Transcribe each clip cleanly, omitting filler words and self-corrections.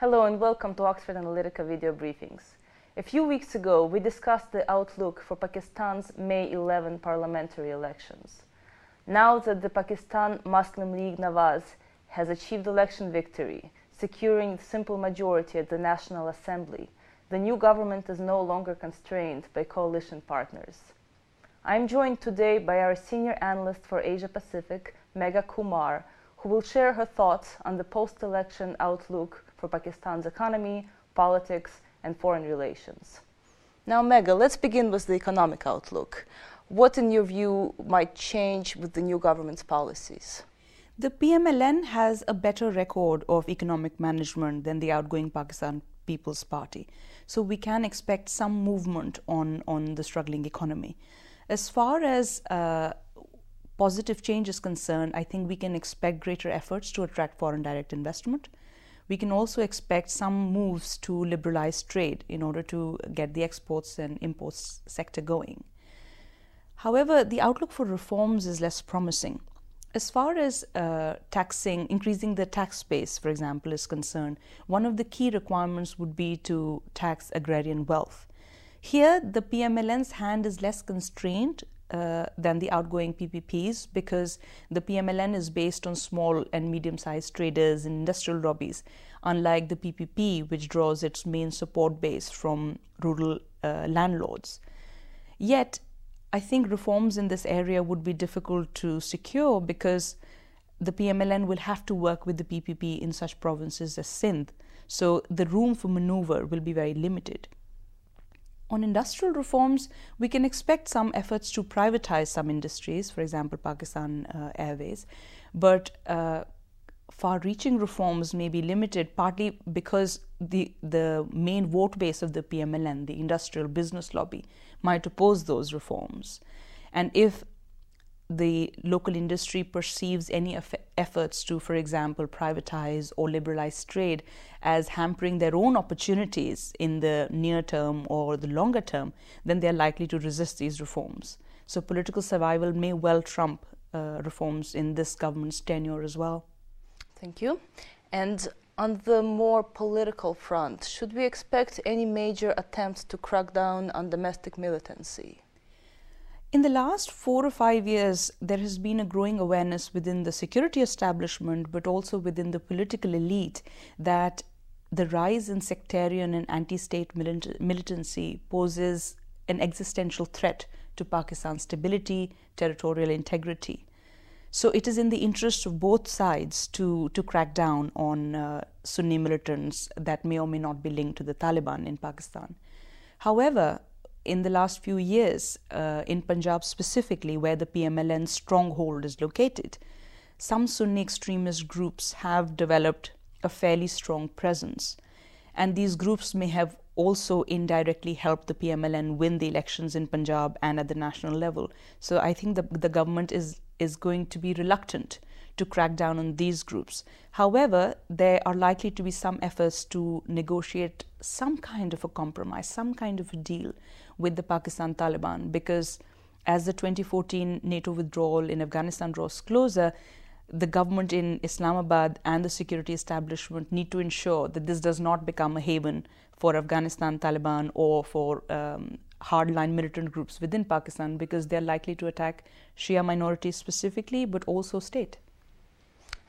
Hello and welcome to Oxford Analytica video briefings. A few weeks ago, we discussed the outlook for Pakistan's May 11 parliamentary elections. Now that the Pakistan Muslim League Nawaz has achieved election victory, securing the simple majority at the National Assembly, the new government is no longer constrained by coalition partners. I am joined today by our senior analyst for Asia Pacific, Megha Kumar, who will share her thoughts on the post-election outlook for Pakistan's economy, politics, and foreign relations. Now, Megha, let's begin with the economic outlook. What, in your view, might change with the new government's policies? The PMLN has a better record of economic management than the outgoing Pakistan People's Party. So we can expect some movement on the struggling economy. As far as positive change is concerned, I think we can expect greater efforts to attract foreign direct investment. We can also expect some moves to liberalize trade in order to get the exports and imports sector going. However, the outlook for reforms is less promising. As far as increasing the tax base, for example, is concerned, one of the key requirements would be to tax agrarian wealth. Here, the PMLN's hand is less constrained than the outgoing PPPs because the PMLN is based on small and medium-sized traders and industrial lobbies, unlike the PPP, which draws its main support base from rural landlords. Yet, I think reforms in this area would be difficult to secure because the PMLN will have to work with the PPP in such provinces as Sindh, so the room for maneuver will be very limited. On industrial reforms, we can expect some efforts to privatize some industries, for example, Pakistan Airways, but far-reaching reforms may be limited, partly because the main vote base of the PMLN, the industrial business lobby, might oppose those reforms. And if the local industry perceives any efforts to, for example, privatize or liberalize trade as hampering their own opportunities in the near term or the longer term, then they are likely to resist these reforms. So political survival may well trump reforms in this government's tenure as well. Thank you. And on the more political front, should we expect any major attempts to crack down on domestic militancy? In the last 4 or 5 years, there has been a growing awareness within the security establishment, but also within the political elite, that the rise in sectarian and anti-state militancy poses an existential threat to Pakistan's stability, territorial integrity. So it is in the interest of both sides to crack down on Sunni militants that may or may not be linked to the Taliban in Pakistan. However, in the last few years, in Punjab specifically, where the PMLN stronghold is located, some Sunni extremist groups have developed a fairly strong presence. And these groups may have also indirectly helped the PMLN win the elections in Punjab and at the national level. So I think the government is going to be reluctant to crack down on these groups. However, there are likely to be some efforts to negotiate some kind of a compromise, some kind of a deal with the Pakistan Taliban, because as the 2014 NATO withdrawal in Afghanistan draws closer, the government in Islamabad and the security establishment need to ensure that this does not become a haven for Afghanistan Taliban or for hardline militant groups within Pakistan, because they're likely to attack Shia minorities specifically, but also state.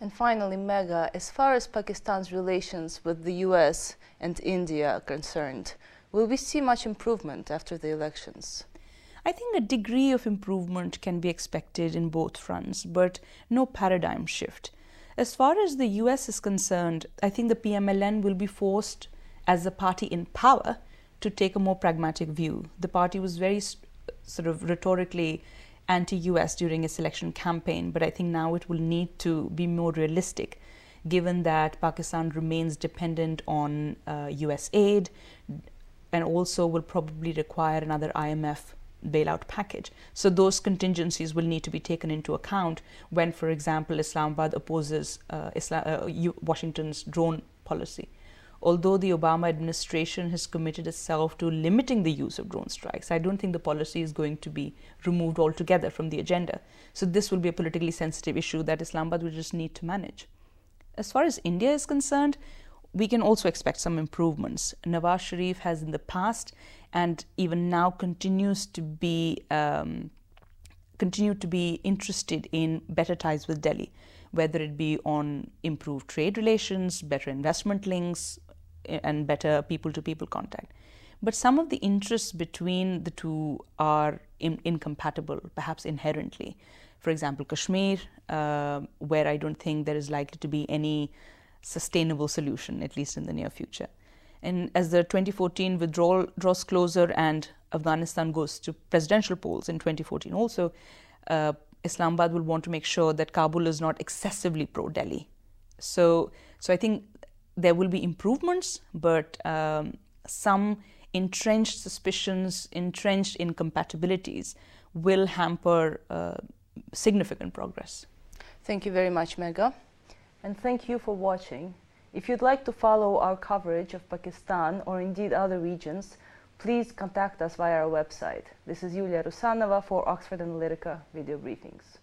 And finally, Megha, as far as Pakistan's relations with the US and India are concerned, will we see much improvement after the elections? I think a degree of improvement can be expected in both fronts, but no paradigm shift. As far as the US is concerned, I think the PMLN will be forced, as the party in power, to take a more pragmatic view. The party was very sort of rhetorically anti-US during its election campaign, but I think now it will need to be more realistic, given that Pakistan remains dependent on US aid and also will probably require another IMF bailout package. So those contingencies will need to be taken into account when, for example, Islamabad opposes Washington's drone policy. Although the Obama administration has committed itself to limiting the use of drone strikes, I don't think the policy is going to be removed altogether from the agenda. So this will be a politically sensitive issue that Islamabad will just need to manage. As far as India is concerned, we can also expect some improvements. Nawaz Sharif has in the past and even now continues to be interested in better ties with Delhi, whether it be on improved trade relations, better investment links, and better people-to-people contact. But some of the interests between the two are incompatible, perhaps inherently. For example, Kashmir, where I don't think there is likely to be any sustainable solution, at least in the near future. And as the 2014 withdrawal draws closer and Afghanistan goes to presidential polls in 2014 also, Islamabad will want to make sure that Kabul is not excessively pro-Delhi. So I think there will be improvements, but some entrenched suspicions, entrenched incompatibilities will hamper significant progress. Thank you very much, Megha. And thank you for watching. If you'd like to follow our coverage of Pakistan or indeed other regions, please contact us via our website. This is Yulia Rusanova for Oxford Analytica Video Briefings.